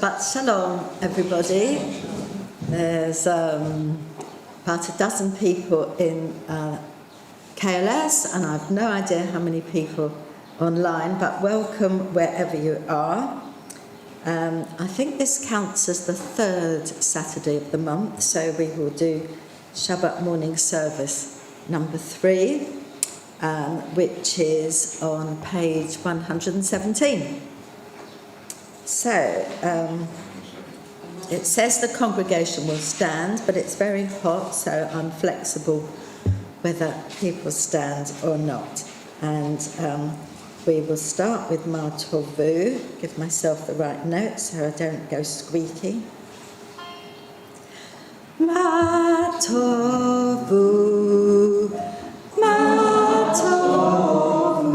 Shabbat shalom, everybody. There's about a dozen people in KLS, and I've no idea how many people online, but welcome wherever you are. I think this counts as the third Saturday of the month, so we will do Shabbat morning service number 3, which is on page 117. So, it says the congregation will stand, but it's very hot, so I'm flexible whether people stand or not. And we will start with Ma Tovu, give myself the right note so I don't go squeaky. Ma Tovu, Ma Tovu,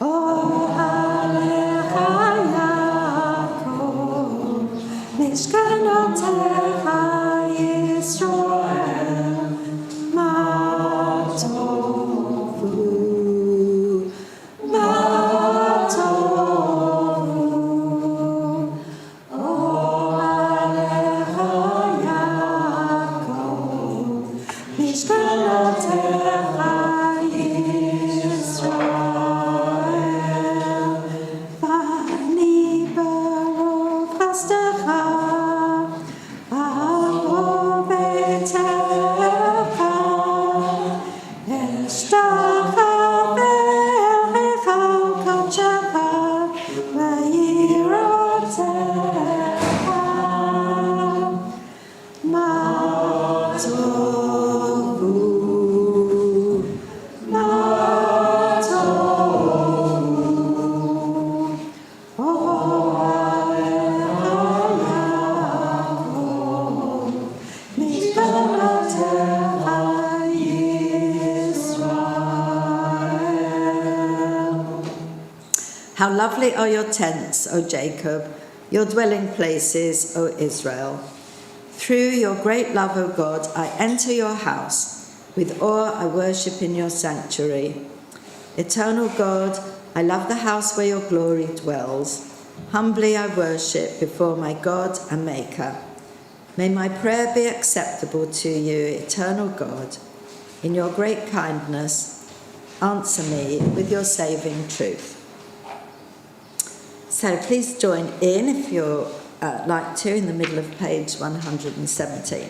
O Alecha Yaakov, Mishkanotecha Yisrael, Ma Tovu, Ma Tovu, O Alecha Yaakov, Mishkanotecha Yisrael, Vani Baruch Chastecha, Avo Betecha, Eshtacha Ve'echa Kodshecha, Ve'yirotecha, Ma Tovu, Ma Tovu, O Alecha Yaakov, Mishkanotecha Yisrael. How lovely are your tents, O Jacob, your dwelling places, O Israel. Through your great love, O God, I enter your house. With awe I worship in your sanctuary. Eternal God, I love the house where your glory dwells. Humbly I worship before my God and Maker. May my prayer be acceptable to you, eternal God. In your great kindness, answer me with your saving truth. So please join in if you'd like to, in the middle of page 117.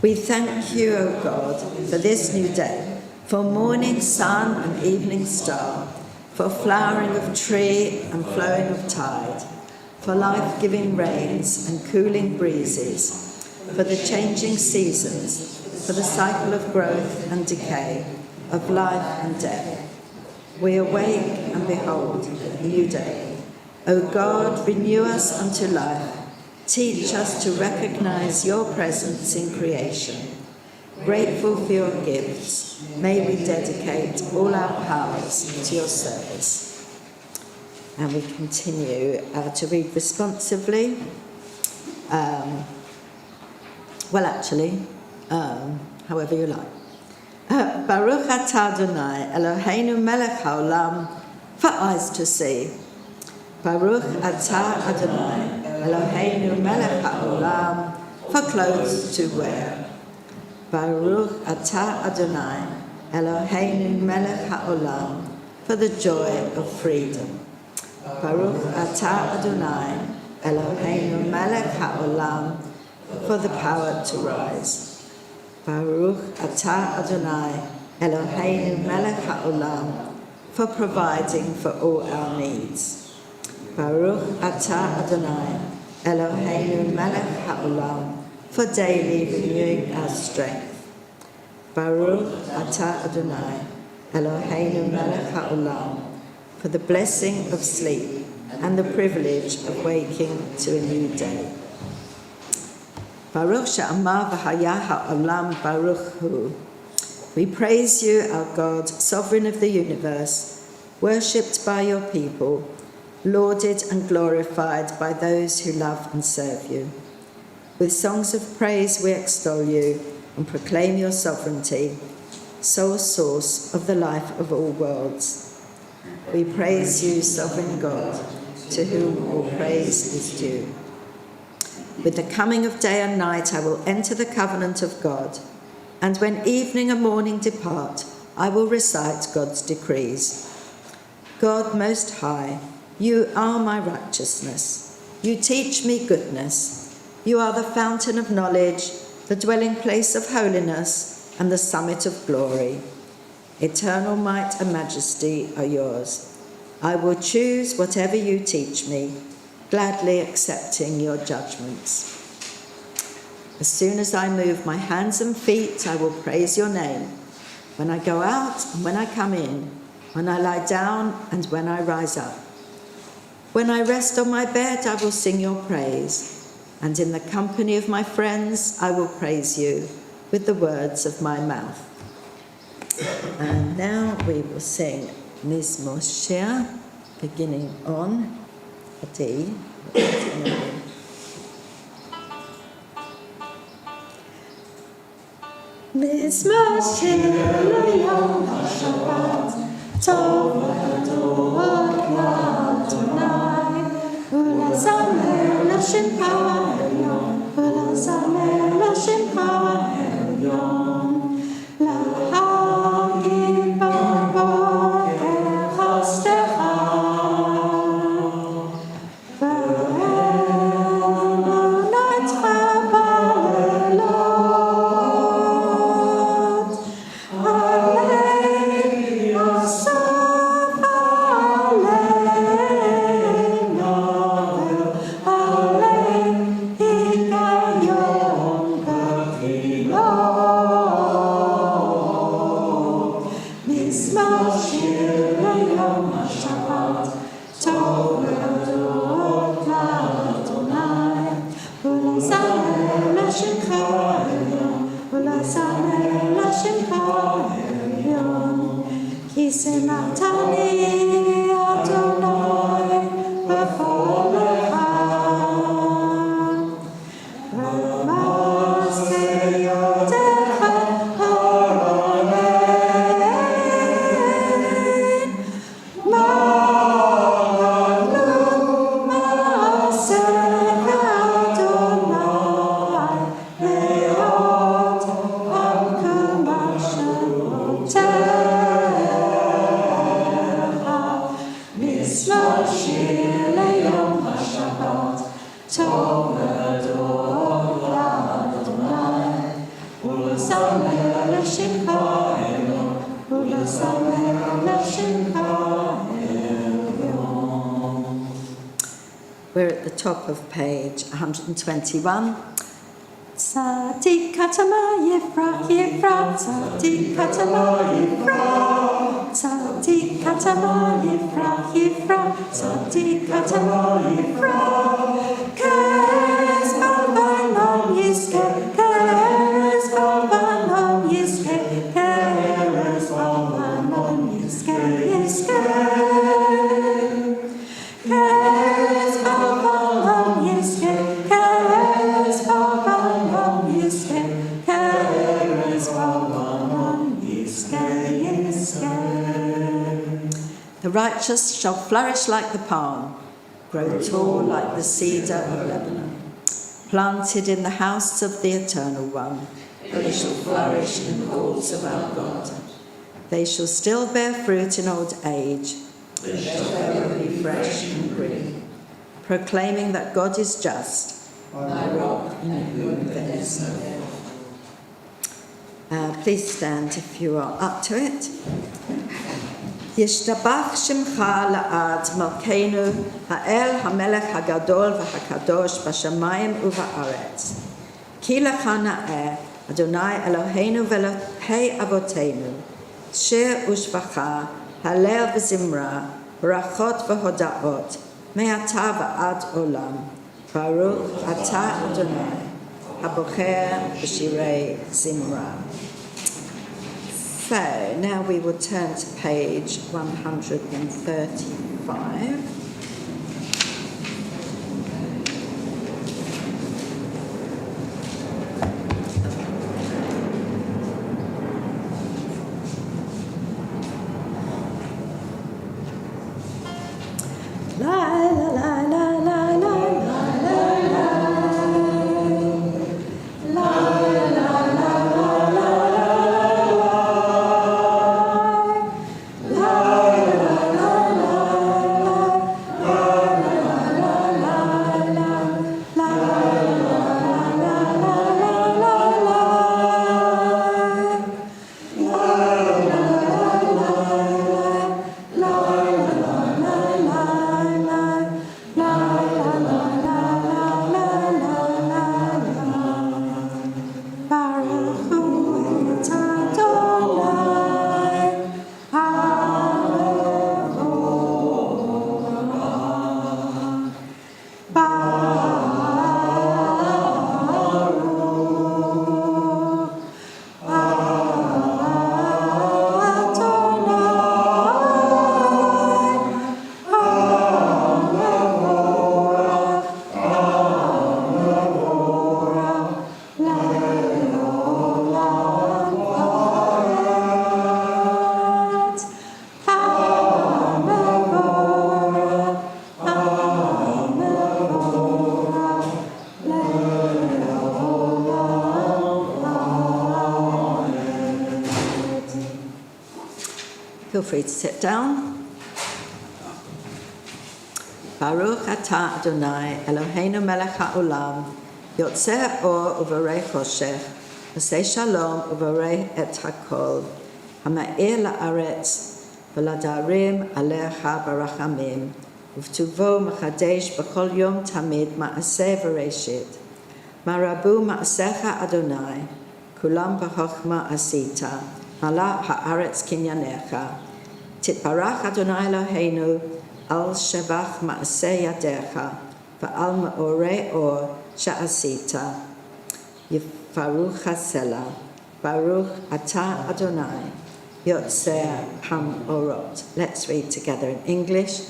We thank you, O God, for this new day, for morning sun and evening star, for flowering of tree and flowing of tide, for life-giving rains and cooling breezes, for the changing seasons, for the cycle of growth and decay, of life and death. We awake and behold a new day. O God, renew us unto life. Teach us to recognize your presence in creation. Grateful for your gifts, may we dedicate all our powers to your service. And we continue to read responsively. However you like. Baruch atah Adonai, Eloheinu melech haolam, for eyes to see. Baruch atah Adonai, Eloheinu melech haolam, for clothes to wear. Baruch atah Adonai, Eloheinu melech haolam, for the joy of freedom. Baruch atah Adonai, Eloheinu melech haolam, for the power to rise. Baruch atah Adonai, Eloheinu melech haolam, for providing for all our needs. Baruch atah Adonai, Eloheinu melech haolam, for daily renewing our strength. Baruch atah Adonai, Eloheinu melech haolam, for the blessing of sleep and the privilege of waking to a new day. Baruch she'amar v'haya ha'olam baruch hu. We praise you, our God, sovereign of the universe, worshipped by your people, lauded and glorified by those who love and serve you. With songs of praise we extol you and proclaim your sovereignty, sole source of the life of all worlds. We praise you, sovereign God, to whom all praise is due. With the coming of day and night I will enter the covenant of God, and when evening and morning depart, I will recite God's decrees. God Most High, you are my righteousness. You teach me goodness. You are the fountain of knowledge, the dwelling place of holiness, and the summit of glory. Eternal might and majesty are yours. I will choose whatever you teach me, gladly accepting your judgments. As soon as I move my hands and feet, I will praise your name. When I go out and when I come in, when I lie down and when I rise up. When I rest on my bed, I will sing your praise. And in the company of my friends, I will praise you with the words of my mouth. And now we will sing Mizmor Shir, beginning on a D. Mizmor Shir L'Yom HaShabbat, Tov L'Adonai Adonai, U'Lazamer L'Shemcha Elyon, U'Lazamer L'Shemcha Elyon, L'Hagid B'Boker Chastecha, Ve'emunatcha ba'lelot, Alei Asaf Aleinu, Alei Higayom B'chilot. Mizmor Shir L'Yom HaShabbat, Tov L'Adonai, U'Lazamer L'Shemcha Elyon, U'Lazamer L'Shemcha Elyon. Ki simchtani Adonai b'chol echad, v'ma'aseh yodecha ha'ronein, ma'anu ma'aseh Adonai le'ot ha'k'mashamotecha. Mizmor Shir L'Yom HaShabbat, Tov L'Adonai, U'Lazamer L'Shemcha Elyon, U'Lazamer L'Shemcha Elyon. We're at the top of page 121. Tzadik katama yifrach yifrach, tzadik katama yifrach, tzadik katama yifrach yifrach, tzadik katama yifrach. Keres b'vanom yizke, keres b'vanom yizke, keres b'vanom yizke yizke. Keres b'vanom yizke, keres b'vanom yizke, keres b'vanom yizke yizke. The righteous shall flourish like the palm, grow tall like the cedar of Lebanon. Planted in the house of the Eternal One, they shall flourish in the halls of our God. They shall still bear fruit in old age. They shall ever be fresh and green, proclaiming that God is just, my rock in whom there is no fault. Please stand if you are up to it. Yishtabach Shemcha La'ad Malkeinu Ha'el HaMelech HaGadol VaHaKadosh B'Shamayim UVa'aretz. Ki Lecha Na'eh Adonai Eloheinu Ve'Elokei Avoteinu Shir Ushvacha Halel V'Zimra Barachot V'Hodaot Me'ata V'ad Olam Baruch Ata Adonai Habocher B'Shirei Zimra. So now we will turn to page 135. La la la Feel free to sit down. Baruch atah Adonai Eloheinu melech haolam yotzei ha'or uvorei choshech v'osei shalom uvorei et hakol hama'ir la'aretz v'ladarim alecha barachamim uv'tuvo mechadesh b'chol yom tamid ma'aseh v'reshit marabu ma'asecha Adonai kulam b'chochma asita mala ha'aretz kinyanecha titbarach Adonai Eloheinu al shevach ma'aseh yadecha va'al ma'orei or sha'asita Baruch Hasela, Baruch Atah Adonai, Yotzei Hamorot. Let's read together in English.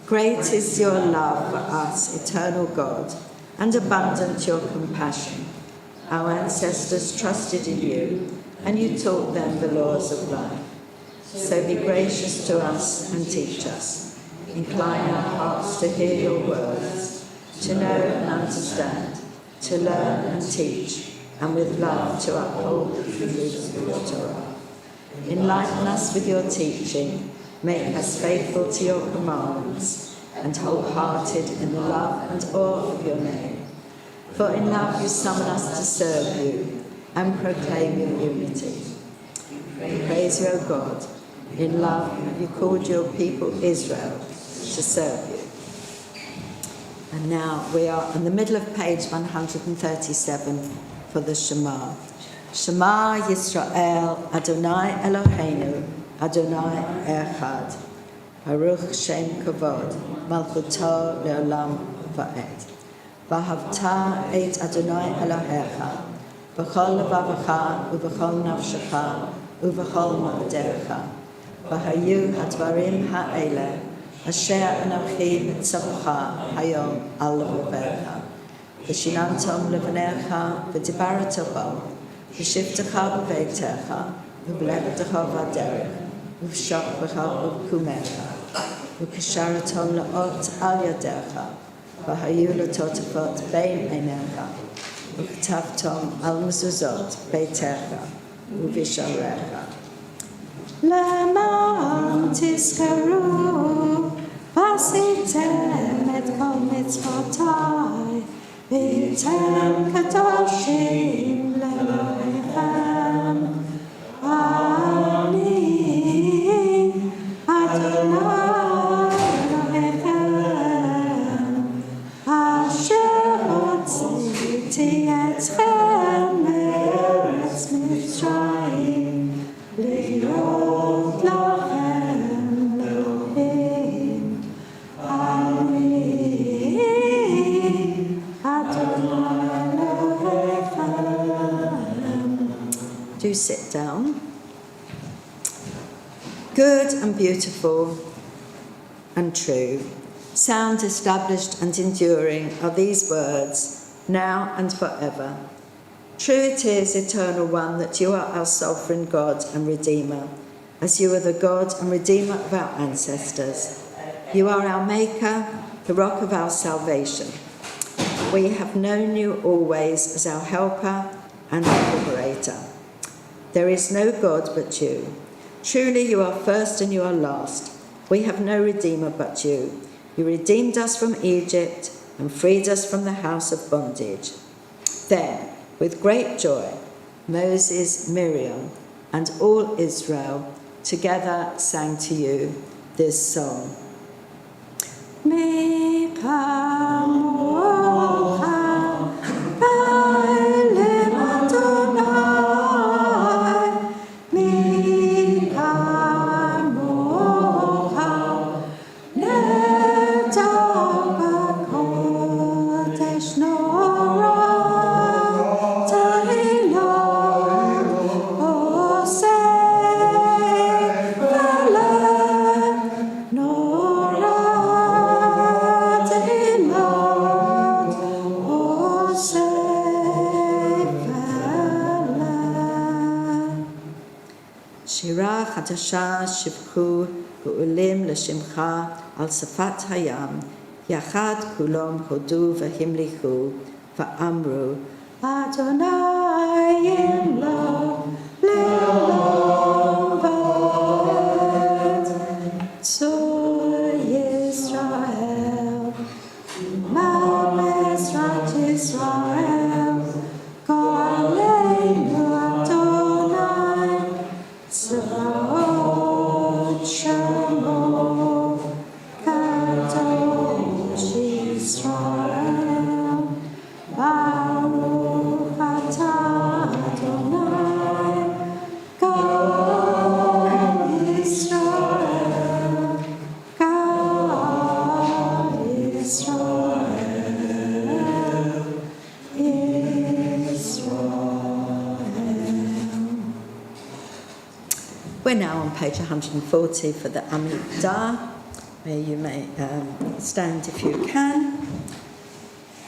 Great is your love for us, eternal God, and abundant your compassion. Our ancestors trusted in you, and you taught them the laws of life. So be gracious to us and teach us. Incline our hearts to hear your words, to know and understand, to learn and teach, and with love to uphold the truths of your Torah. Enlighten us with your teaching, make us faithful to your commandments, and wholehearted in the love and awe of your name. For in love you summon us to serve you and proclaim your unity. We praise you, O God. In love you called your people Israel to serve you. And now we are in the middle of page 137 for the Shema. Shema Yisrael, Adonai Eloheinu, Adonai Echad. Baruch Shem Kavod, Malchuto Leolam Va'ed. Vahavta et Adonai Elohecha, B'chol levavecha, u'b'chol nafshecha, u'b'chol ma'adecha. V'hayu hadvarim ha'ele, asher anochi mitzavcha hayom al levavecha. V'shinantom levanecha, v'dibarat bam, v'shivtecha b'veitecha, v'b'levatecha v'aderech, v'shachbecha v'kumecha, v'kasharatom le'ot al yadecha, v'hayu letotafot bein einecha, v'katavtom al mezuzot beitecha, v'visharecha. Lema'am tizkaru, v'asitem et kol mitzvotai, v'tem kadoshim le'Elohechem. Ani Adonai Elohechem, asher hotziti etchem me'eretz Mitzrayim, li'ot lachem Elohim. Ani Adonai Elohechem. Do sit down. Good and beautiful and true, sound, established and enduring are these words, now and forever. True it is, Eternal One, that you are our sovereign God and Redeemer, as you are the God and Redeemer of our ancestors. You are our Maker, the rock of our salvation. We have known you always as our helper and our liberator. There is no God but you. Truly you are first and you are last. We have no Redeemer but you. You redeemed us from Egypt and freed us from the house of bondage. Then, with great joy, Moses, Miriam, and all Israel together sang to you this song. שירה חדשה שיבחו גאולים לשמך על שפת הים, יחד כולם הודו והמליכו ואמרו אדוני ימלוך לעולם ועד. Israel, Go'aleinu Adonai, Tzvaot Shemo, Kadosh Israel, Baruch atah Adonai, God Israel, God Israel, Israel. We're now on page 140 for the Amidah, where you may stand if you can.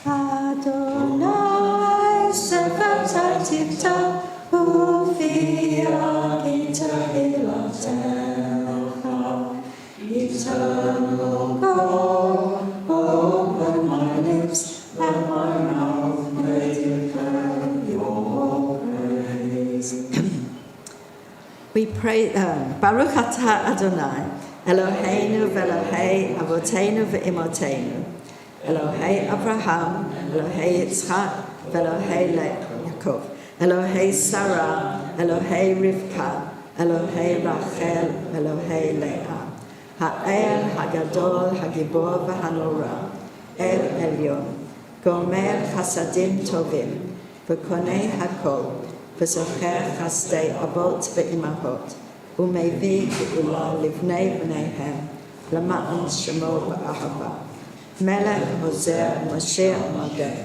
Adonai sevatatita uvia gita ilatecha. Eternal God, open my lips and my mouth may declare your praise. We pray, Baruch atah Adonai, Eloheinu v'Elohei Avoteinu v'Imoteinu, Elohei Abraham, Elohei Yitzchak, v'Elohei Yaakov, Elohei Sarah, Elohei Rivka, Elohei Rachel, Elohei Leah, Ha'el Hagadol Hagibor v'Hanora, El Elyon, Gomer Chasadim Tovim, v'Konei Hakol, v'Zocher Chasdei Avot v'Imahot, u'Mevi Geula Livnei Bneihem, Lama'an Shemo v'Ahava, Melech Ozer Moshiach Mageh,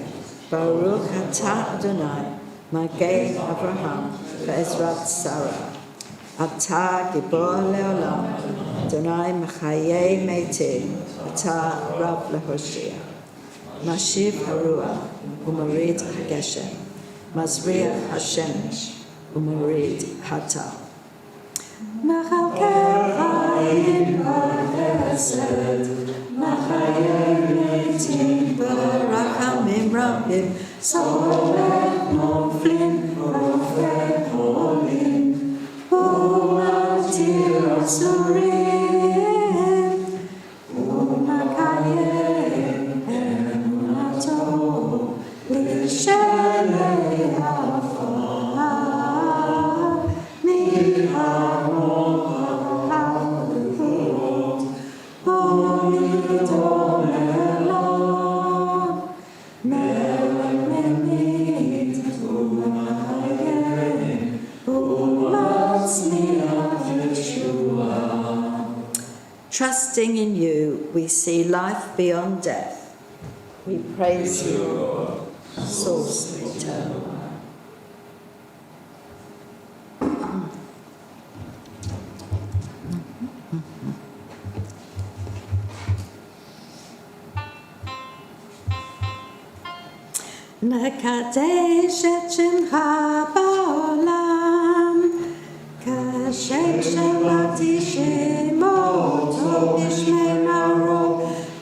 Baruch atah Adonai, Mageh Abraham ve'Ezrat Sarah, Atah Gibor Leolam, Adonai Mechayei Metim, Atah Rav Lehoshia, Mashiv Haruach u'Morid HaGeshem, Mazriach HaShemesh u'Morid HaTal. Machalkei Chayim b'Chesed, Machayei Metim b'Rachamim Rabim, Solech Noflim Rofei Holim, U'Matir Asurim, U'Makayem Emunato, L'Shelei Hafar, Mi'Hamor HaLuchot, U'Midor Elon, Me'Menit U'Mayem, U'Matzmiach Yeshua. Trusting in you, we see life beyond death. We praise you, source eternal. Nekadesh et shemcha ba'olam, kashem shamati shemoto b'shmei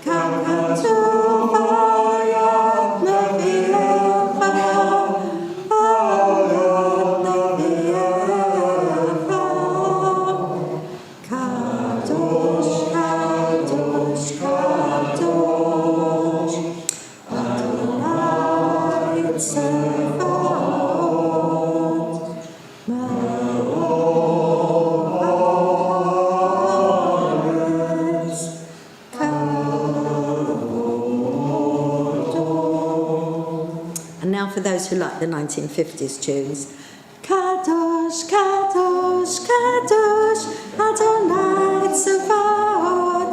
kakatuv ayat nevi'echa, ayat nevi'echa. Kadosh, kadosh, kadosh, Adonai Tzevaot, Ma'oretz kadosh. And now for those who like the 1950s tunes. Kadosh, kadosh, kadosh, Adonai Tzevaot,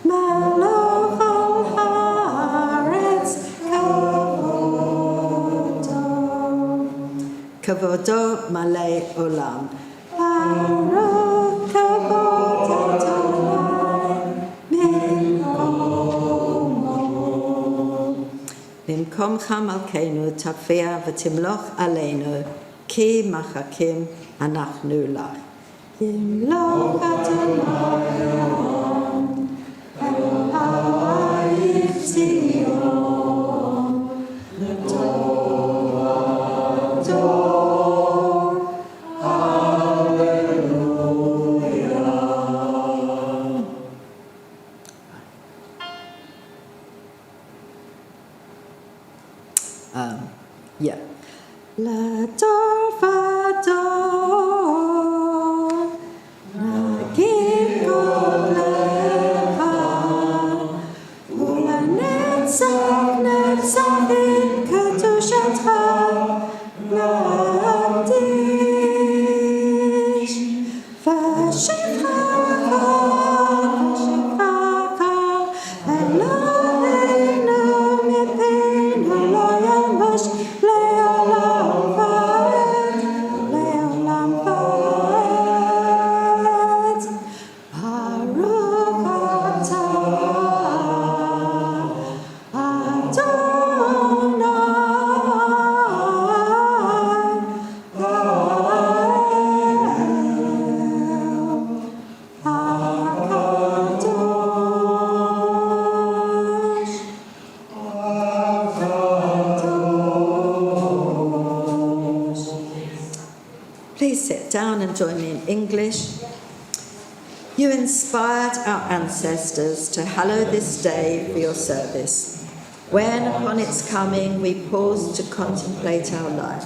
Melech al haaretz kavodo, kavodo malei olam. Baruch kavod Adonai Bimkomcha malkeinu tafia v'timloch aleinu, ki machakim anachnu lach. Yimloch Adonai Elohai Tzion, l'dor dor, Hallelujah. Yeah. L'ador v'ador, nagid golecha, u'lanetzach netzach in kedushatcha, na'akdish, v'shivchacha, Eloheinu mipenu lo yamash le'olam va'ed, le'olam va'ed. Baruch atah Adonai Please sit down and join me in English. You inspired our ancestors to hallow this day for your service. When upon its coming we pause to contemplate our life,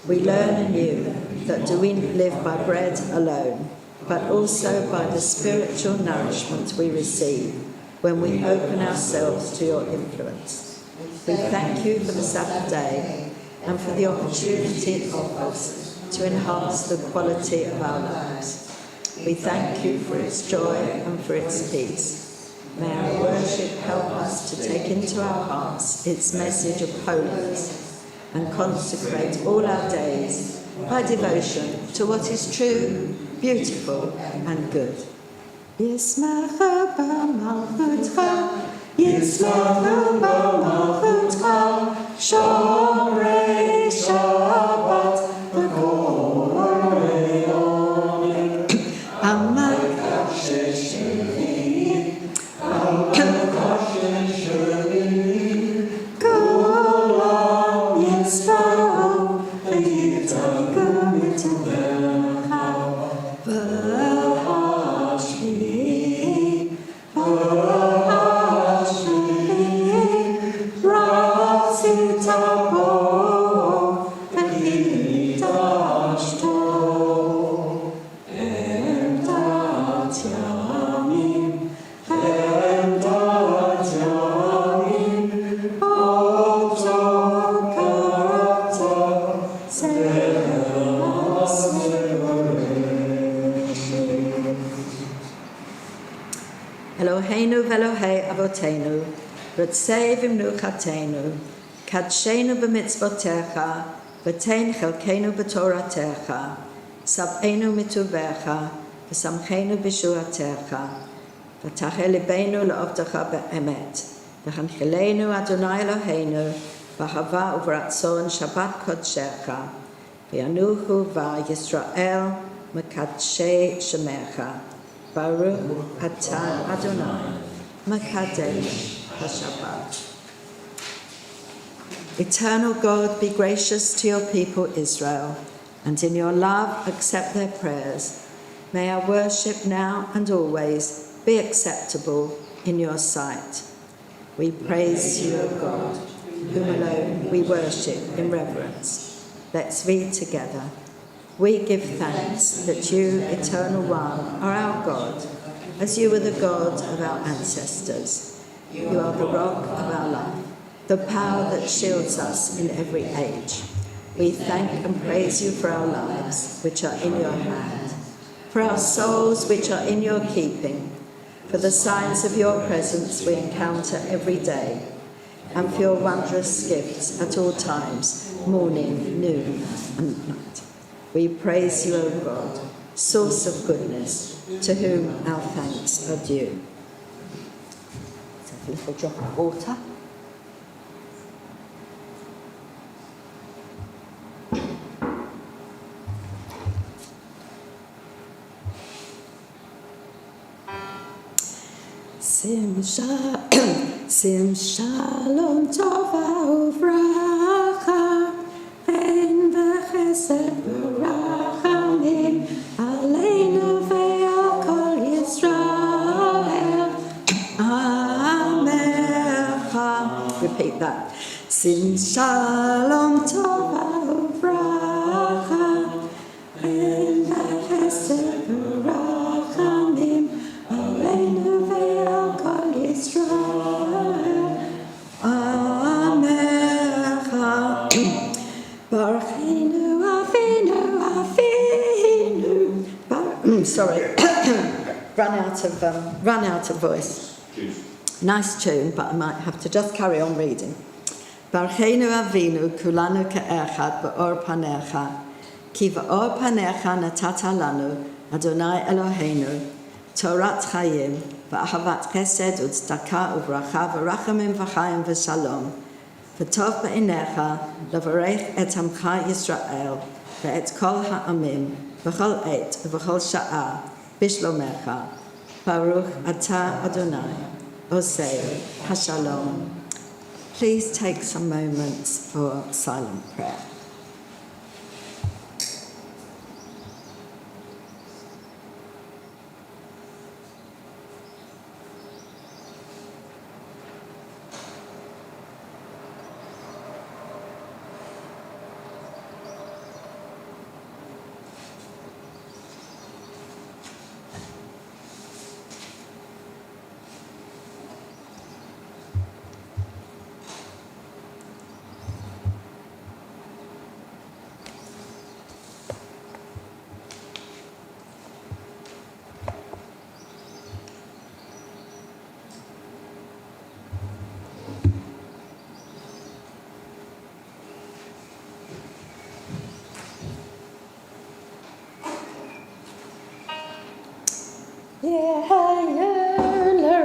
we learn anew that we live by bread alone, but also by the spiritual nourishment we receive when we open ourselves to your influence. We thank you for the Sabbath day and for the opportunity it offers to enhance the quality of our lives. We thank you for its joy and for its peace. May our worship help us to take into our hearts its message of holiness and consecrate all our days by devotion to what is true, beautiful and good. Yismacha b'malchutcha, Yismacha b'malchutcha, Shomrei Shabbat, Eloheinu v'Elohei Avotenu, Rotzei v'mnuchatenu, Kadshenu b'mitzvotecha, V'tein chelkenu b'toratecha, Sab'enu mituvecha, V'samchenu b'shuatecha, V'tacheh libeinu le'ovdecha be'emet, V'chanchilenu Adonai Eloheinu, B'ahava uv'ratzon Shabbat kodshecha, V'yanuchu v'Yisrael mekadshei shemecha, Baruch atah Adonai, Mekadesh HaShabbat. Eternal God, be gracious to your people Israel, and in your love accept their prayers. May our worship now and always be acceptable in your sight. We praise you, O God, whom alone we worship in reverence. Let's read together. We give thanks that you, Eternal One, are our God, as you were the God of our ancestors. You are the rock of our life, the power that shields us in every age. We thank and praise you for our lives, which are in your hand, for our souls, which are in your keeping, for the signs of your presence we encounter every day, and for your wondrous gifts at all times, morning, noon, and night. We praise you, O God, source of goodness, to whom our thanks are due. Take a little drop of water. Sim shalom tova uvracha, en v'chesed v'rachamim, aleinu ve'al kol Yisrael. Amen. Repeat that. Sim shalom tova uvracha en chesed v'rachamim aleinu ve'al kol Yisrael. Amen. Baruchenu Avinu Avinu. Sorry, run out of voice. Nice tune, but I might have to just carry on reading. Baruchenu Avinu kulanu ke'echad ba'or panecha, ki ba'or panecha natata lanu Adonai Eloheinu Torat chayim v'ahavat chesed u'tzedakah u'bracha v'rachamim v'chaim v'shalom v'tov ba'einecha levarech et amcha Yisrael ve'et kol ha'amim v'chol et v'chol sha'a bishlomecha Baruch atah Adonai Osei HaShalom. Please take some moments for silent prayer.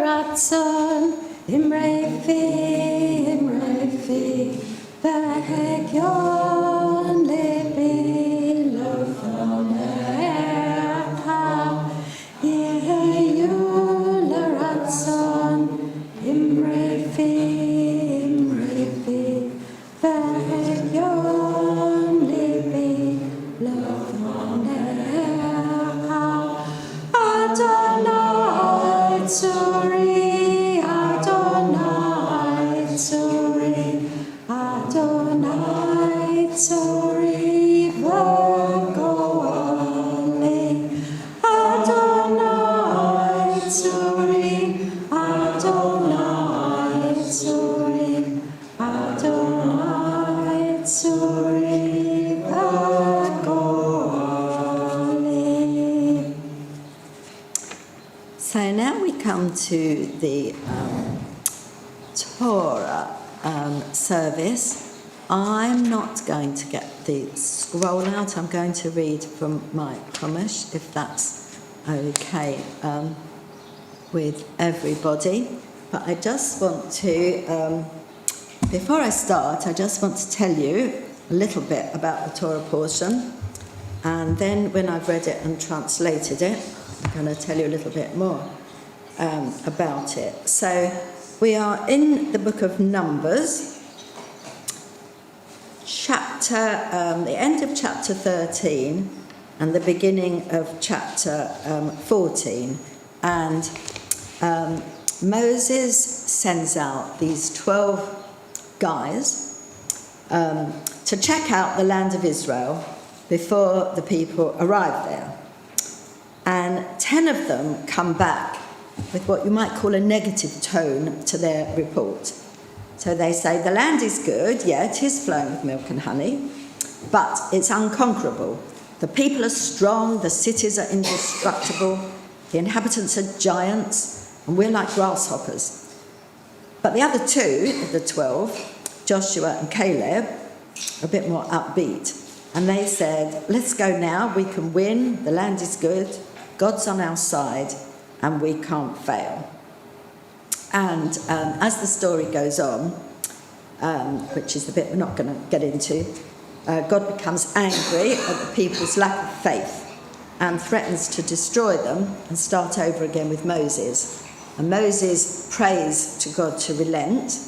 Ratson imrefi v'hegyon libi lofonecha yehayu l'ratson imrefi v'hegyon libi lofonecha Adonai Tzuri, Adonai Tzuri, Adonai Tzuri v'go'ali, Adonai Tzuri, Adonai Tzuri, Adonai Tzuri v'go'ali. So now we come to the Torah service. I'm not going to get the scroll out. I'm going to read from my Chumash, if that's okay with everybody. But I just want to, before I start, I just want to tell you a little bit about the Torah portion. And then when I've read it and translated it, I'm going to tell you a little bit more about it. So we are in the book of Numbers, the end of chapter 13 and the beginning of chapter 14. And Moses sends out these 12 guys to check out the land of Israel before the people arrive there. And 10 of them come back with what you might call a negative tone to their report. So they say, the land is good, yeah, it is flowing with milk and honey, but it's unconquerable. The people are strong, the cities are indestructible, the inhabitants are giants, and we're like grasshoppers. But the other two of the 12, Joshua and Caleb, are a bit more upbeat. And they said, let's go now, we can win, the land is good, God's on our side, and we can't fail. And as the story goes on, which is the bit we're not going to get into, God becomes angry at the people's lack of faith and threatens to destroy them and start over again with Moses. And Moses prays to God to relent,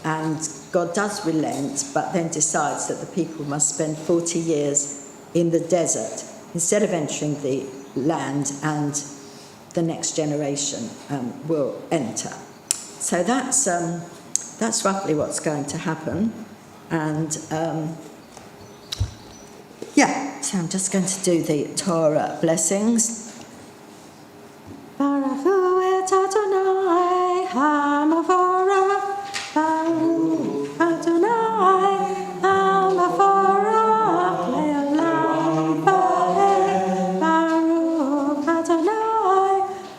and God does relent, but then decides that the people must spend 40 years in the desert instead of entering the land, and the next generation will enter. So that's that's roughly what's going to happen. And so I'm just going to do the Torah blessings. Baruch hu et Adonai ha'mavorach, Baruch Adonai ha'mavorach le'olam va'ed, Baruch Adonai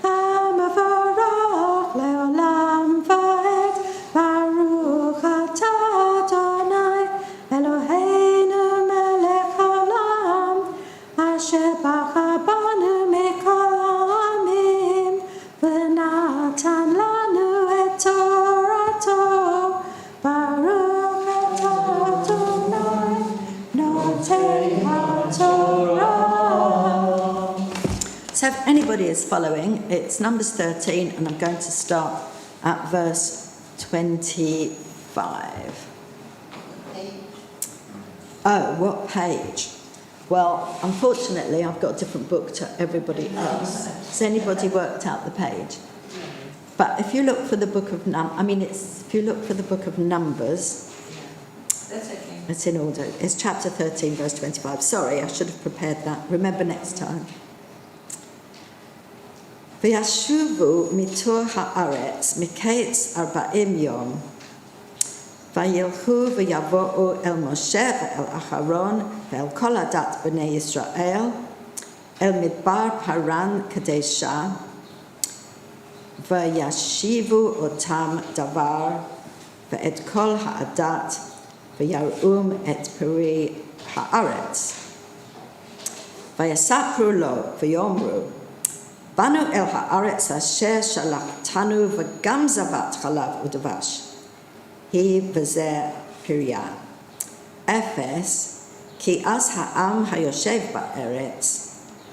ha'mavorach le'olam va'ed, Baruch atah Adonai Eloheinu melech haolam, asher bacha banu mikol ha'amim, v'natan lanu et Torato. Baruch atah Adonai notei ha'torah. So if anybody is following, it's Numbers 13, and I'm going to start at verse 25. Oh, what page? Well, unfortunately, I've got a different book to everybody else. Has anybody worked out the page? But if you look for the book of if you look for the book of Numbers, That's okay. it's in order. It's chapter 13, verse 25. Sorry, I should have prepared that. Remember next time. V'yashuvu mitur haaretz miketz 40 yom. Vayilchu v'yavo'u el Moshe ve'el Aharon ve'el kol hadat b'nei Yisrael el midbar Paran kadesha v'yashivu otam davar ve'et kol ha'adat v'yar'um et peri ha'aretz v'yasapru lo v'yomru banu el ha'aretz asher shalachtanu v'gam zavat chalav udvash Hi v'zeh pirya. Efes, ki az ha'am hayoshev ba'eretz,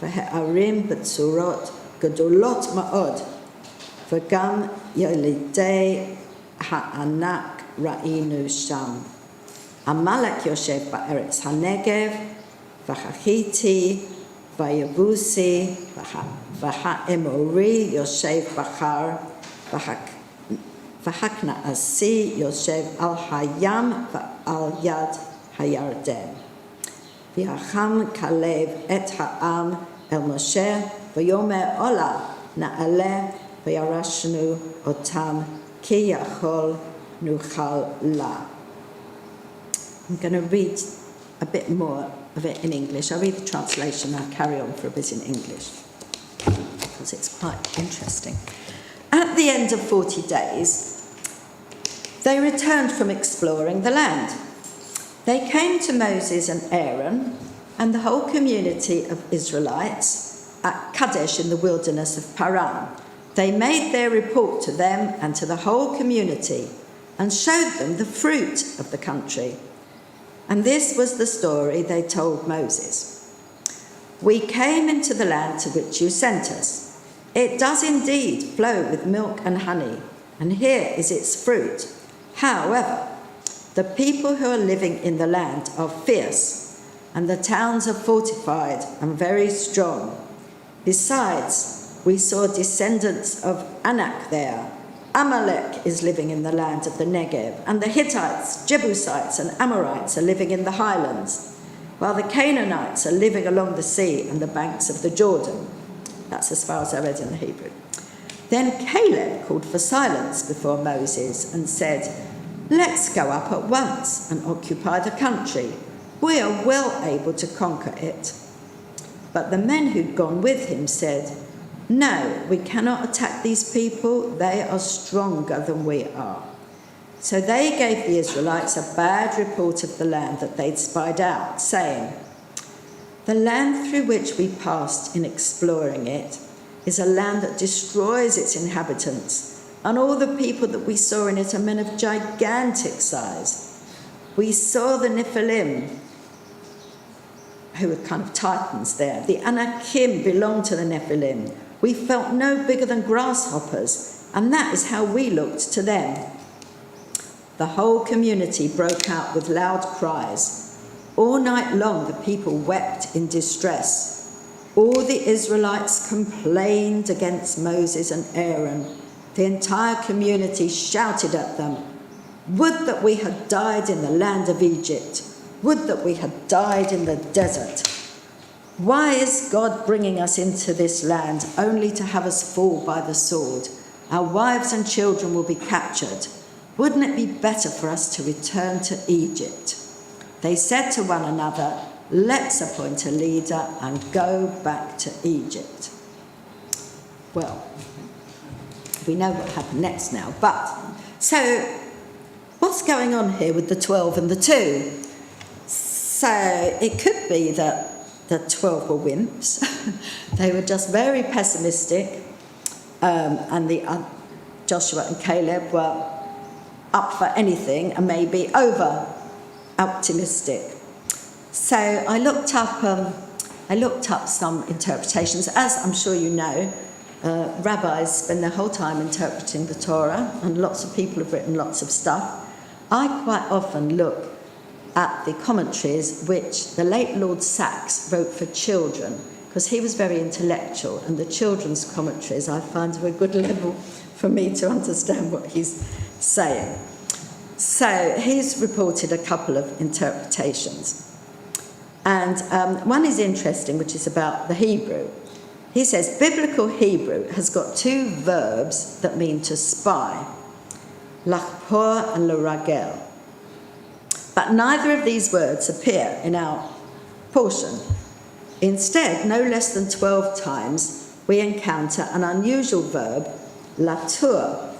v'ha'arim b'tzurot gedolot ma'od, v'gam yolidei ha'anak ra'inu sham. Amalek yoshev ba'eretz ha'negev, v'ha'chiti, v'yabusi, v'ha'emori yoshev b'char, V'hakna'asi yoshev al hayam v'al yad hayarden. V'yacham kalev et ha'am el Moshe v'yomer ola na'aleh v'yarashnu otam ki yachol nuchal la. I'm going to read a bit more of it in English. I'll read the translation and I'll carry on for a bit in English because it's quite interesting. At the end of 40 days, they returned from exploring the land. They came to Moses and Aaron and the whole community of Israelites at Kadesh in the wilderness of Paran. They made their report to them and to the whole community and showed them the fruit of the country. And this was the story they told Moses. We came into the land to which you sent us. It does indeed flow with milk and honey, and here is its fruit. However, the people who are living in the land are fierce, and the towns are fortified and very strong. Besides, we saw descendants of Anak there. Amalek is living in the land of the Negev, and the Hittites, Jebusites, and Amorites are living in the highlands, while the Canaanites are living along the sea and the banks of the Jordan. That's as far as I read in the Hebrew. Then Caleb called for silence before Moses and said, "Let's go up at once and occupy the country. We are well able to conquer it." But the men who'd gone with him said, "No, we cannot attack these people. They are stronger than we are." So they gave the Israelites a bad report of the land that they'd spied out, saying, "The land through which we passed in exploring it is a land that destroys its inhabitants, and all the people that we saw in it are men of gigantic size. We saw the Nephilim, who were kind of titans there. The Anakim belonged to the Nephilim. We felt no bigger than grasshoppers, and that is how we looked to them." The whole community broke out with loud cries. All night long the people wept in distress. All the Israelites complained against Moses and Aaron. The entire community shouted at them, Would that we had died in the land of Egypt. Would that we had died in the desert. Why is God bringing us into this land only to have us fall by the sword? Our wives and children will be captured. Wouldn't it be better for us to return to Egypt? They said to one another, let's appoint a leader and go back to Egypt. Well, we know what happened next now, but so what's going on here with the 12 and the 2? So it could be that the 12 were wimps. They were just very pessimistic, and Joshua and Caleb were up for anything and maybe over optimistic. So I looked up some interpretations. As I'm sure you know, rabbis spend their whole time interpreting the Torah, and lots of people have written lots of stuff. I quite often look at the commentaries which the late Lord Sachs wrote for children, because he was very intellectual, and the children's commentaries I find are a good level for me to understand what he's saying. So he's reported a couple of interpretations. And one is interesting, which is about the Hebrew. He says, biblical Hebrew has got 2 verbs that mean to spy, lachpor and leragel. But neither of these words appear in our portion. Instead, no less than 12 times, we encounter an unusual verb, latur.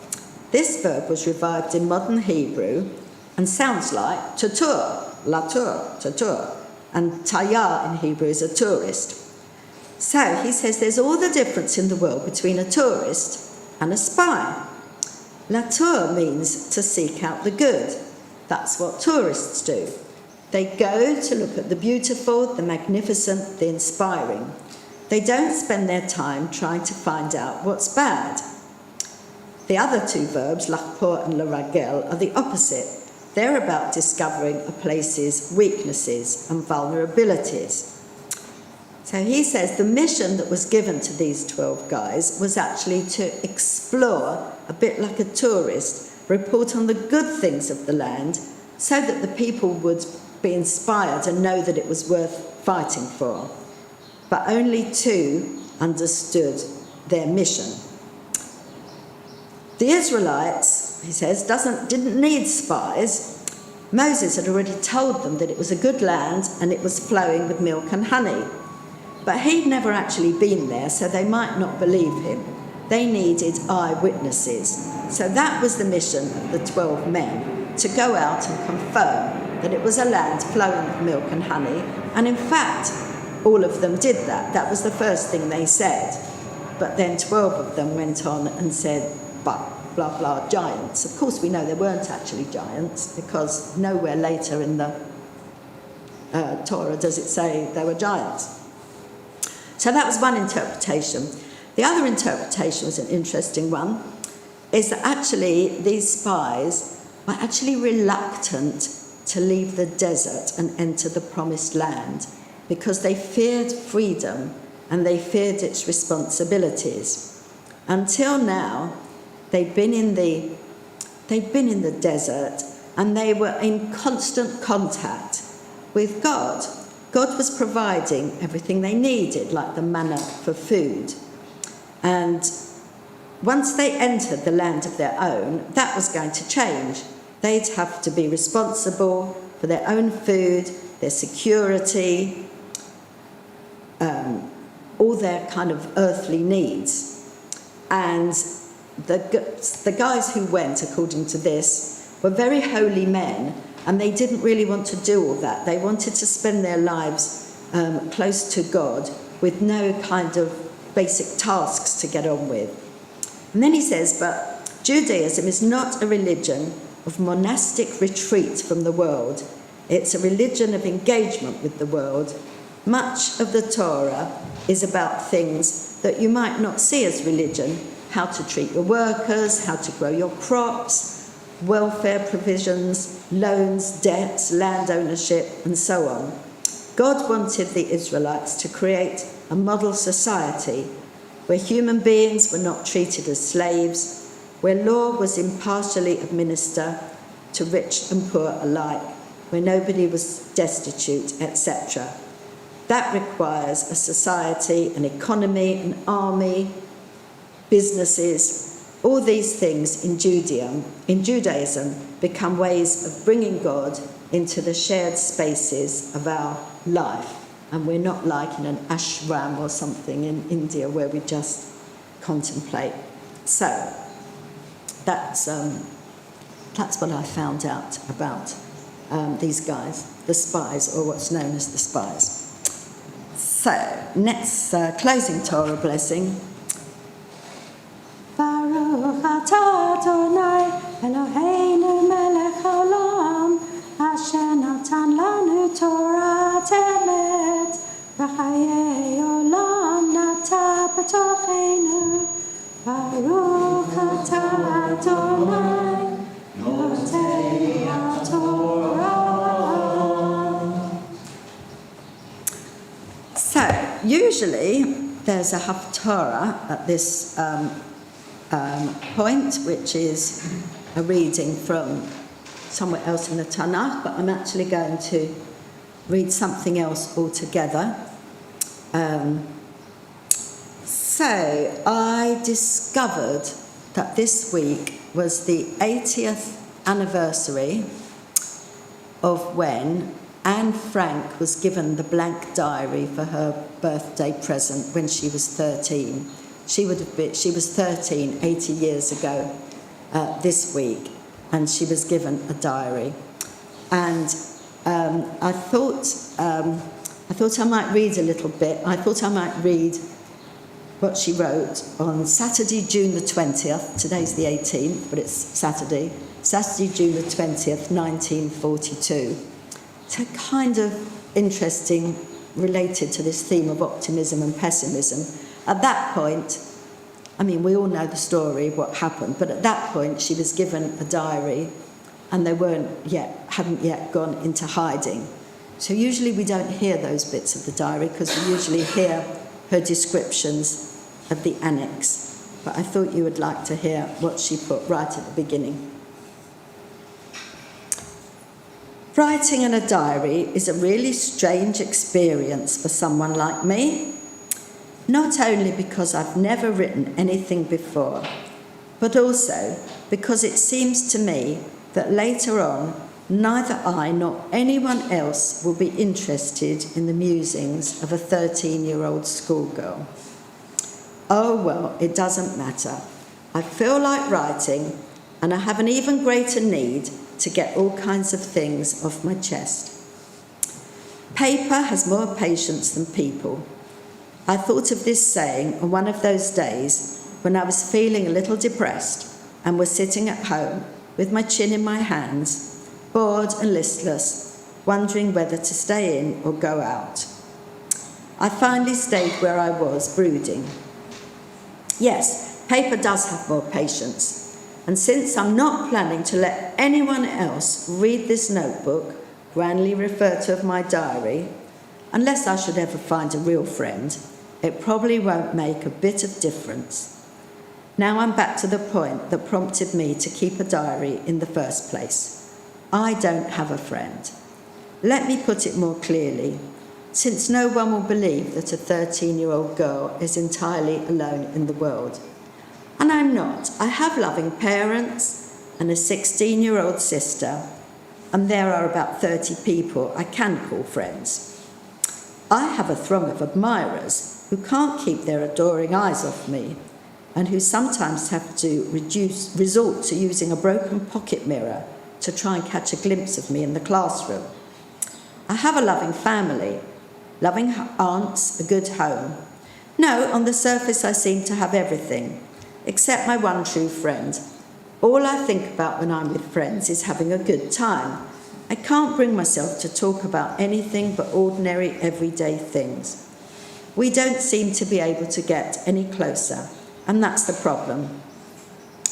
This verb was revived in modern Hebrew and sounds like tutur, latur, tutur. And tayar in Hebrew is a tourist. So he says there's all the difference in the world between a tourist and a spy. Latur means to seek out the good. That's what tourists do. They go to look at the beautiful, the magnificent, the inspiring. They don't spend their time trying to find out what's bad. The other 2 verbs, lachpor and leragel, are the opposite. They're about discovering a place's weaknesses and vulnerabilities. So he says the mission that was given to these 12 guys was actually to explore, a bit like a tourist, report on the good things of the land so that the people would be inspired and know that it was worth fighting for. But only 2 understood their mission. The Israelites, he says, didn't need spies. Moses had already told them that it was a good land and it was flowing with milk and honey. But he'd never actually been there, so they might not believe him. They needed eyewitnesses. So that was the mission of the 12 men, to go out and confirm that it was a land flowing with milk and honey. And in fact, all of them did that. That was the first thing they said. But then 12 of them went on and said, but blah, blah, giants. Of course, we know there weren't actually giants, because nowhere later in the Torah does it say there were giants. So that was one interpretation. The other interpretation was an interesting one, is that actually these spies were actually reluctant to leave the desert and enter the promised land because they feared freedom and they feared its responsibilities. Until now, they'd been in the desert and they were in constant contact with God. God was providing everything they needed, like the manna for food. And once they entered the land of their own, that was going to change. They'd have to be responsible for their own food, their security, all their kind of earthly needs. And the guys who went, according to this, were very holy men, and they didn't really want to do all that. They wanted to spend their lives close to God with no kind of basic tasks to get on with. And then he says, but Judaism is not a religion of monastic retreat from the world. It's a religion of engagement with the world. Much of the Torah is about things that you might not see as religion: how to treat your workers, how to grow your crops, welfare provisions, loans, debts, land ownership, and so on. God wanted the Israelites to create a model society where human beings were not treated as slaves, where law was impartially administered, to rich and poor alike, where nobody was destitute, etc. That requires a society, an economy, an army, businesses. All these things in Judaism become ways of bringing God into the shared spaces of our life. And we're not like in an ashram or something in India where we just contemplate. So that's what I found out about these guys, the spies, or what's known as the spies. So next closing Torah blessing. Baruch atah Adonai Eloheinu melech haolam asher natan lanu Torah emet v'chayei olam nata b'tochenu. Baruch atah Adonai notei haTorah. So usually there's a haftarah at this point, which is a reading from somewhere else in the Tanakh, but I'm actually going to read something else altogether. So I discovered that this week was the 80th anniversary of when Anne Frank was given the blank diary for her birthday present when she was 13. She was 13 80 years ago this week, and she was given a diary. And I thought I might read a little bit. I thought I might read what she wrote on Saturday, June the 20th. Today's the 18th, but it's Saturday, June the 20th, 1942. So kind of interesting, related to this theme of optimism and pessimism. At that point, I mean, we all know the story, what happened, but at that point she was given a diary and they hadn't yet gone into hiding. So usually we don't hear those bits of the diary because we usually hear her descriptions of the annex. But I thought you would like to hear what she put right at the beginning. Writing in a diary is a really strange experience for someone like me. Not only because I've never written anything before, but also because it seems to me that later on, neither I nor anyone else will be interested in the musings of a 13-year-old schoolgirl. Oh well, it doesn't matter. I feel like writing, and I have an even greater need to get all kinds of things off my chest. Paper has more patience than people. I thought of this saying on one of those days when I was feeling a little depressed and was sitting at home with my chin in my hands, bored and listless, wondering whether to stay in or go out. I finally stayed where I was, brooding. Yes, paper does have more patience, and since I'm not planning to let anyone else read this notebook, grandly referred to as my diary, unless I should ever find a real friend, it probably won't make a bit of difference. Now I'm back to the point that prompted me to keep a diary in the first place. I don't have a friend. Let me put it more clearly, since no one will believe that a 13-year-old girl is entirely alone in the world. And I'm not. I have loving parents and a 16-year-old sister, and there are about 30 people I can call friends. I have a throng of admirers who can't keep their adoring eyes off me, and who sometimes have to resort to using a broken pocket mirror to try and catch a glimpse of me in the classroom. I have a loving family, loving aunts, a good home. No, on the surface I seem to have everything, except my one true friend. All I think about when I'm with friends is having a good time. I can't bring myself to talk about anything but ordinary, everyday things. We don't seem to be able to get any closer, and that's the problem.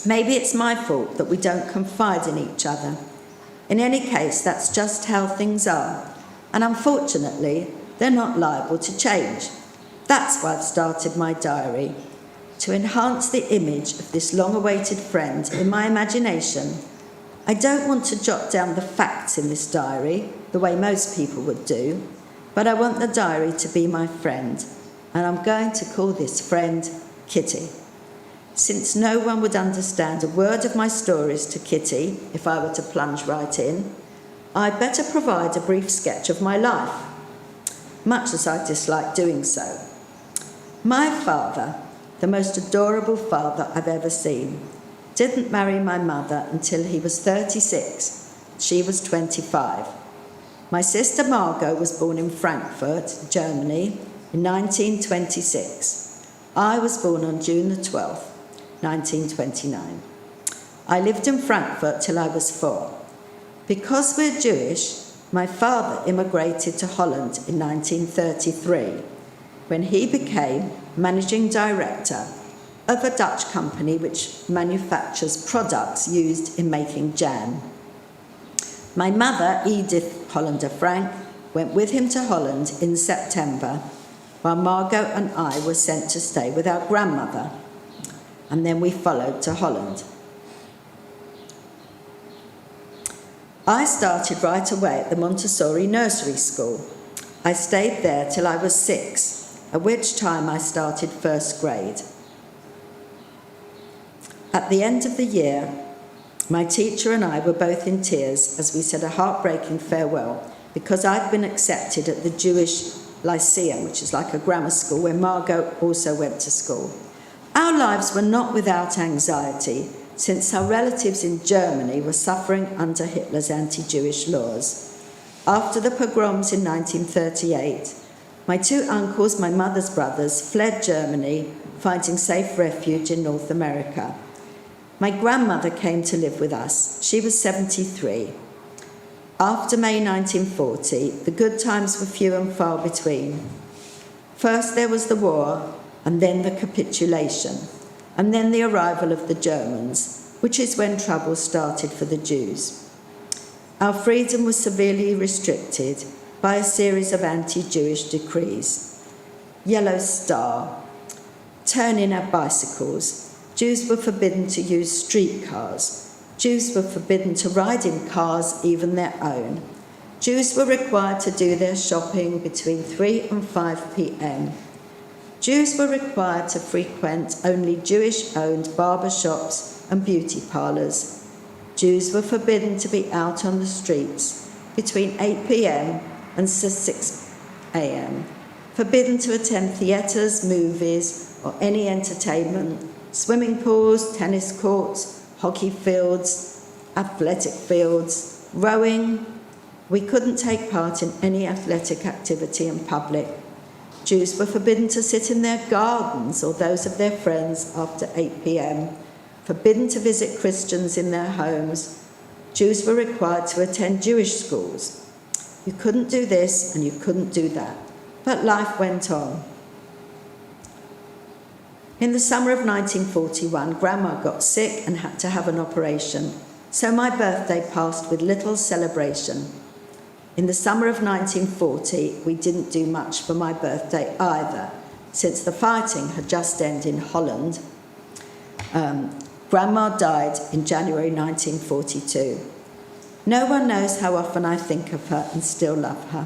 Maybe it's my fault that we don't confide in each other. In any case, that's just how things are, and unfortunately, they're not liable to change. That's why I've started my diary, to enhance the image of this long-awaited friend in my imagination I don't want to jot down the facts in this diary the way most people would do, but I want the diary to be my friend, and I'm going to call this friend Kitty. Since no one would understand a word of my stories to Kitty if I were to plunge right in, I'd better provide a brief sketch of my life, much as I dislike doing so. My father, the most adorable father I've ever seen, didn't marry my mother until he was 36. She was 25. My sister Margot was born in Frankfurt, Germany, in 1926. I was born on June the 12th, 1929. I lived in Frankfurt till I was 4. Because we're Jewish, my father immigrated to Holland in 1933, when he became managing director of a Dutch company which manufactures products used in making jam. My mother, Edith Hollander-Frank, went with him to Holland in September, while Margot and I were sent to stay with our grandmother, and then we followed to Holland. I started right away at the Montessori nursery school. I stayed there till I was 6, at which time I started first grade. At the end of the year, my teacher and I were both in tears as we said a heartbreaking farewell, because I'd been accepted at the Jewish Lyceum, which is like a grammar school, where Margot also went to school. Our lives were not without anxiety, since our relatives in Germany were suffering under Hitler's anti-Jewish laws. After the pogroms in 1938, my 2 uncles, my mother's brothers, fled Germany, finding safe refuge in North America. My grandmother came to live with us. She was 73. After May 1940, the good times were few and far between. First there was the war, and then the capitulation, and then the arrival of the Germans, which is when trouble started for the Jews. Our freedom was severely restricted by a series of anti-Jewish decrees. Yellow Star, turn in our bicycles. Jews were forbidden to use streetcars. Jews were forbidden to ride in cars, even their own. Jews were required to do their shopping between 3 and 5 p.m. Jews were required to frequent only Jewish-owned barber shops and beauty parlours. Jews were forbidden to be out on the streets between 8 p.m. and 6 a.m. Forbidden to attend theatres, movies, or any entertainment, swimming pools, tennis courts, hockey fields, athletic fields, rowing. We couldn't take part in any athletic activity in public. Jews were forbidden to sit in their gardens or those of their friends after 8 p.m, forbidden to visit Christians in their homes. Jews were required to attend Jewish schools. You couldn't do this and you couldn't do that, but life went on. In the summer of 1941, Grandma got sick and had to have an operation, so my birthday passed with little celebration. In the summer of 1940, we didn't do much for my birthday either, since the fighting had just ended in Holland. Grandma died in January 1942. No one knows how often I think of her and still love her.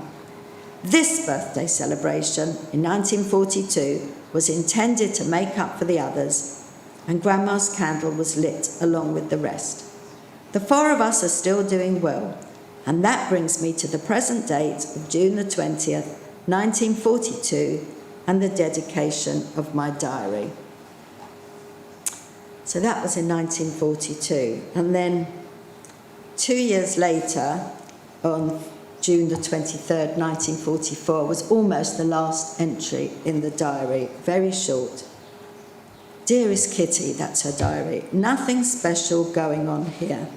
This birthday celebration in 1942 was intended to make up for the others, and Grandma's candle was lit along with the rest. The 4 of us are still doing well, and that brings me to the present date of June the 20th, 1942, and the dedication of my diary. So that was in 1942, and then 2 years later, on June the 23rd, 1944, was almost the last entry in the diary, very short. Dearest Kitty, that's her diary, nothing special going on here.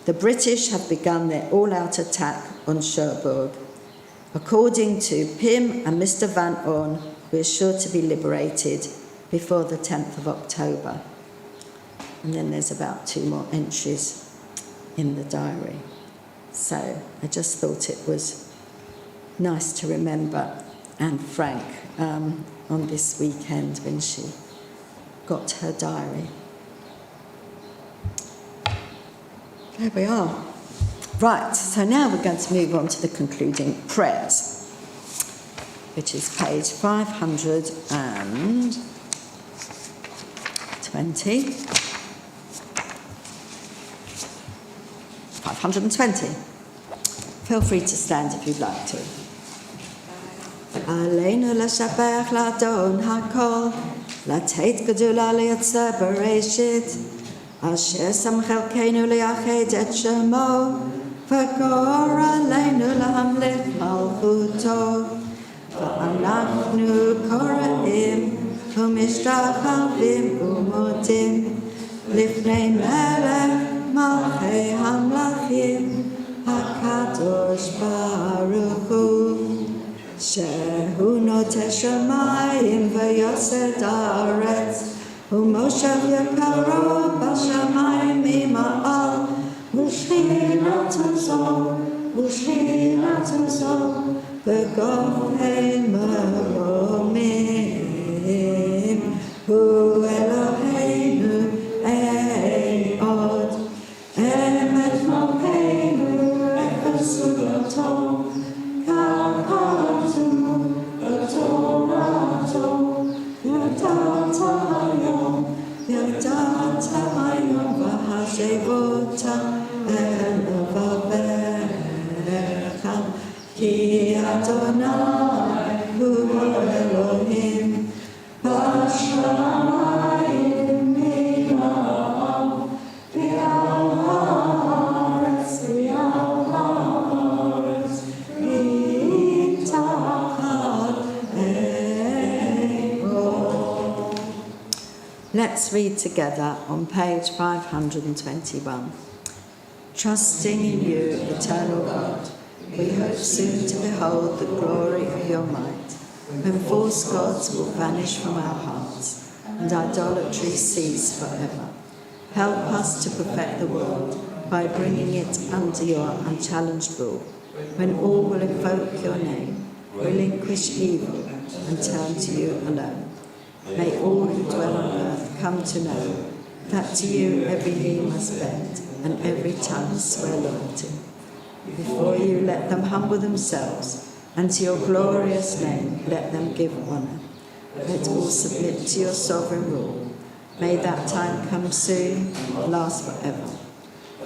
The British have begun their all-out attack on Cherbourg. According to Pim and Mr. Van Orn, we're sure to be liberated before the 10th of October. And then there's about 2 more entries in the diary. So I just thought it was nice to remember Anne Frank on this weekend when she got her diary. There we are. Right, so now we're going to move on to the concluding prayers, which is page 520. Feel free to stand if you'd like to. Aleinu l'shabach l'adon hakol, לתת גדולה ליוצר בראשית, אשר שם חלקנו לייחד את שמו, וגור עלינו להמליך מלכותו. ואנחנו קוראים ומשתחווים ומודים לפני מלך מלכי המלכים, הקדוש ברוך הוא. שהוא נוטה שמיים ויוסד הארץ, ומושב יקרו בשמיים ממעל, ושכינתו זו בגובה מרומים, הוא אלוהינו אין עוד, אמת מלכנו וחסודתו, ידעת היום והשבות אל לבבך, כי אדוני הוא אלוהים בשמיים ממעל ועל הארץ Let's read together on page 521. Trusting in you, eternal God, we hope soon to behold the glory of your might, when false gods will vanish from our hearts, and idolatry cease forever. Help us to perfect the world by bringing it under your unchallenged rule, when all will invoke your name, relinquish evil, and turn to you alone. May all who dwell on earth come to know that to you every knee must bend and every tongue swear loyalty. Before you let them humble themselves, and to your glorious name let them give honour. Let all submit to your sovereign rule. May that time come soon and last forever.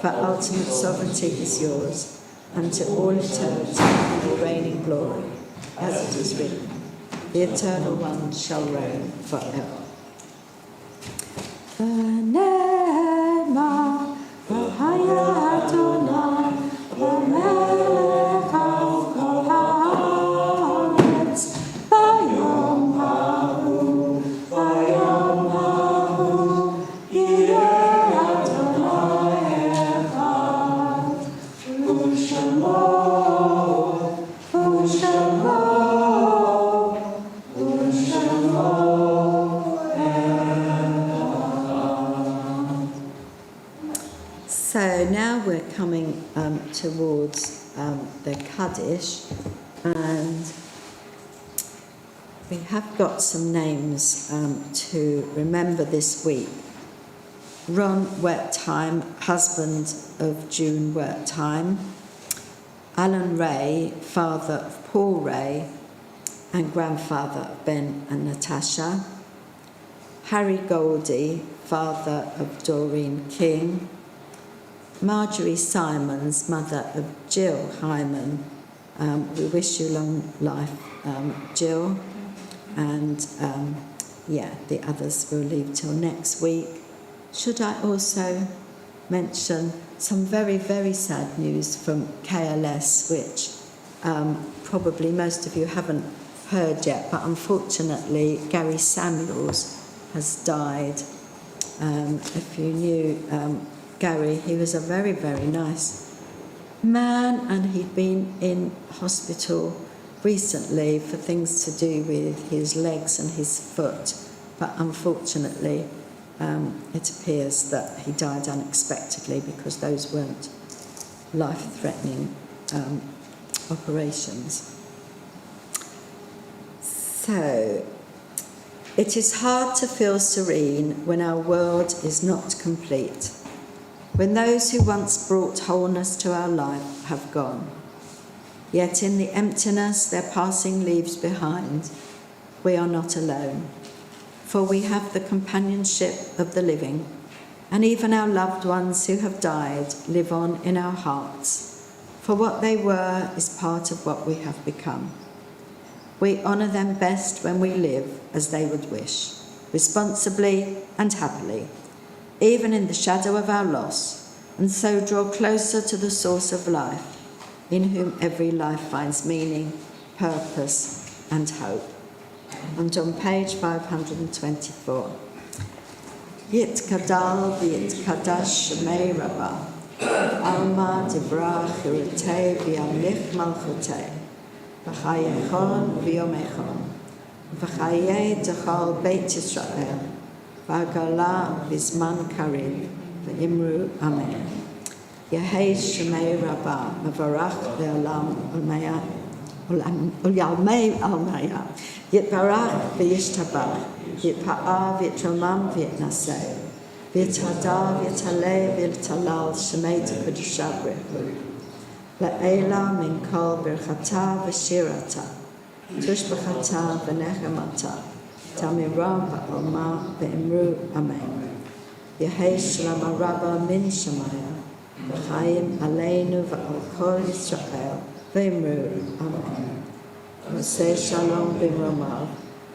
For ultimate sovereignty is yours, and to all eternity you reign in glory, as it is written. The Eternal One shall reign forever. V'nema v'haya Adonai v'melech al kol haaretz v'yom hahu yireh Adonai echad u'shamo So now we're coming towards the Kaddish, and we have got some names to remember this week. Ron Wertheim, husband of June Wertheim, Alan Ray, father of Paul Ray and grandfather of Ben and Natasha, Harry Goldie, father of Doreen King, Marjorie Simons, mother of Jill Hyman. We wish you long life, Jill. And the others will leave till next week. Should I also mention some very, very sad news from KLS, which probably most of you haven't heard yet, but unfortunately Gary Samuels has died. If you knew Gary, he was a very, very nice man, and he'd been in hospital recently for things to do with his legs and his foot, but unfortunately it appears that he died unexpectedly because those weren't life-threatening operations. So, it is hard to feel serene when our world is not complete. when those who once brought wholeness to our life have gone. Yet in the emptiness their passing leaves behind, we are not alone, for we have the companionship of the living, and even our loved ones who have died live on in our hearts, for what they were is part of what we have become. We honour them best when we live as they would wish, responsibly and happily, even in the shadow of our loss, and so draw closer to the source of life, in whom every life finds meaning, purpose, and hope. And on page 524. Yit kadal v'yit kadash shemei rabbah, alma divrach hirutei v'yamlich malchutei, v'chayechon v'yomechon, v'chayei techol beit Yisrael, v'agala v'zman karib, v'imru amen. Yehei shemei rabbah, mevarach ve'olam ulmaya, ulyalmei almaya, yitbarach v'yishtabach, yitpa'ah v'yitromam v'yitnaseh, v'yithadah v'yitaleh v'yitalal shemei tekudusha b'rehu, le'ela min kol birchata v'shirata, tushbachata v'nechemata, tamiram v'alma v'imru amen. Yehei shalom rabbah min shemaya, v'chaim aleinu v'al kol Yisrael, v'imru amen. V'aseh shalom b'mromav,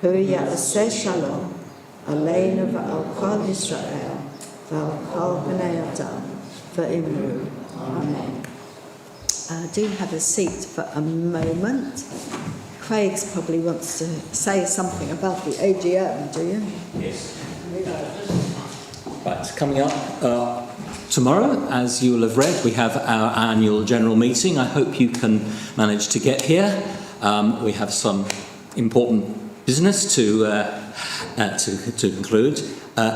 hu ya'aseh shalom, aleinu v'al kol Yisrael, v'al kol b'nei adam, v'imru amen. Do have a seat for a moment. Craig probably wants to say something about the AGM, do you? Yes. Right, coming up tomorrow, as you will have read, we have our annual general meeting. I hope you can manage to get here. We have some important business to conclude,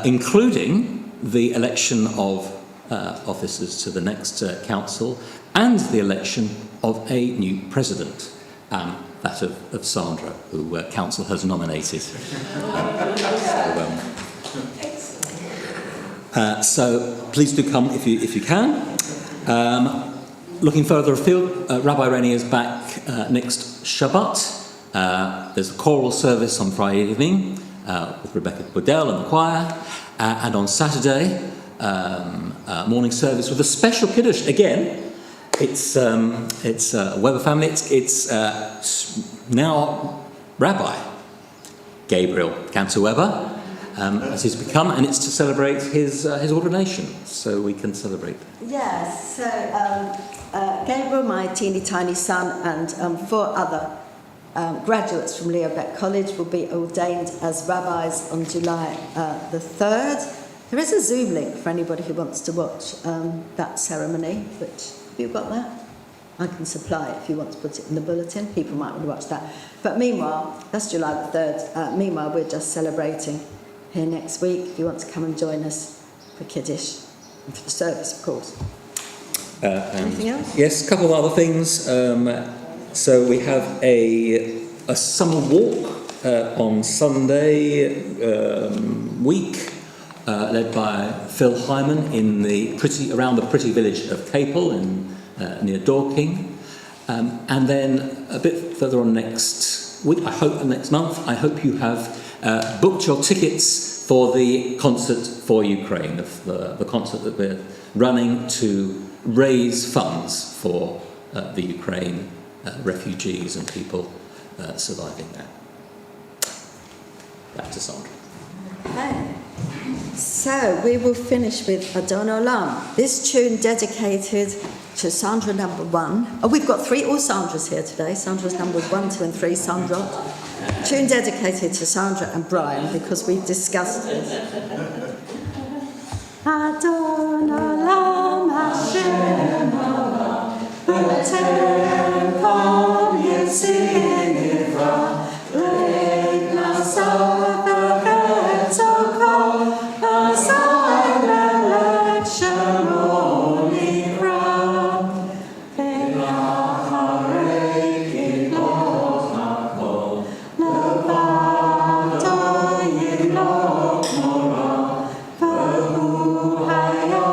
including the election of officers to the next council and the election of a new president, that of Sandra, who council has nominated. So please do come if you can. Looking further afield, Rabbi Rennie is back next Shabbat. There's a choral service on Friday evening with Rebecca Budell and the choir, and on Saturday, morning service with a special kiddush again. It's a Webber family. It's now Rabbi Gabriel Cantor Webber, as he's become, and it's to celebrate his ordination, so we can celebrate. Yes, so Gabriel, my teeny tiny son, and 4 other graduates from Leo Beck College will be ordained as rabbis on July the 3rd. There is a Zoom link for anybody who wants to watch that ceremony, which, have you got that? I can supply it if you want to put it in the bulletin. People might want to watch that. But meanwhile, that's July the 3rd. Meanwhile, we're just celebrating here next week. If you want to come and join us for Kiddush and for the service, of course. Anything else? Yes, a couple of other things. So we have a summer walk on Sunday week, led by Phil Hyman around the pretty village of Capel near Dorking, and then a bit further on next week, next month, I hope you have booked your tickets for the concert for Ukraine, the concert that we're running to raise funds for the Ukraine refugees and people surviving there. Back to Sandra. Okay. So we will finish with Adon Olam. This tune dedicated to Sandra number 1. Oh, we've got all Sandras here today. Sandra's numbers 1, 2 and 3, Sandra. Tune dedicated to Sandra and Brian because we've discussed this. Adon Olam Hashem Olam B'Tem Kol Yisrael Nivra Leid Nasav V'Chetz Okol Asai Melech Shemo Nikra Ve'acharei Kidloch Hakol Levado Yidloch Mora V'hu Haya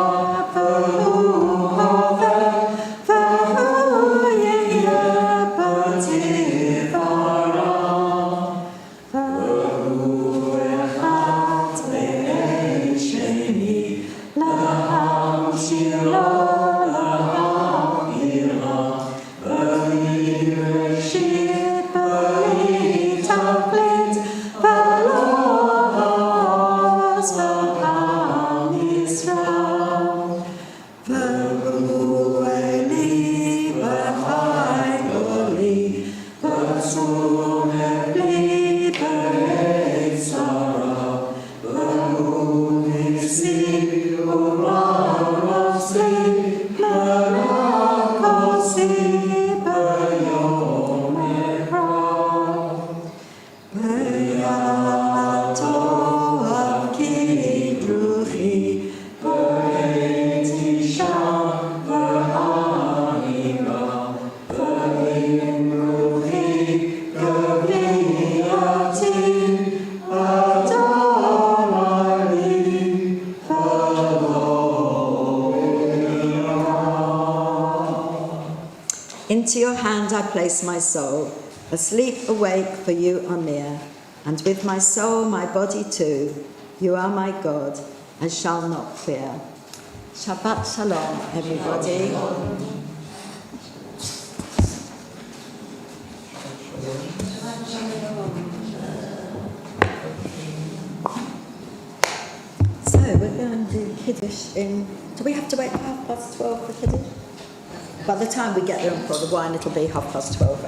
Into your hand I place my soul, asleep, awake, for you are near. And with my soul, my body too, you are my God, and shall not fear. Shabbat shalom, everybody. So we're going to do Kiddush in... Do we have to wait 12:30 for Kiddush? By the time we get there and pour the wine, it'll be 12:30.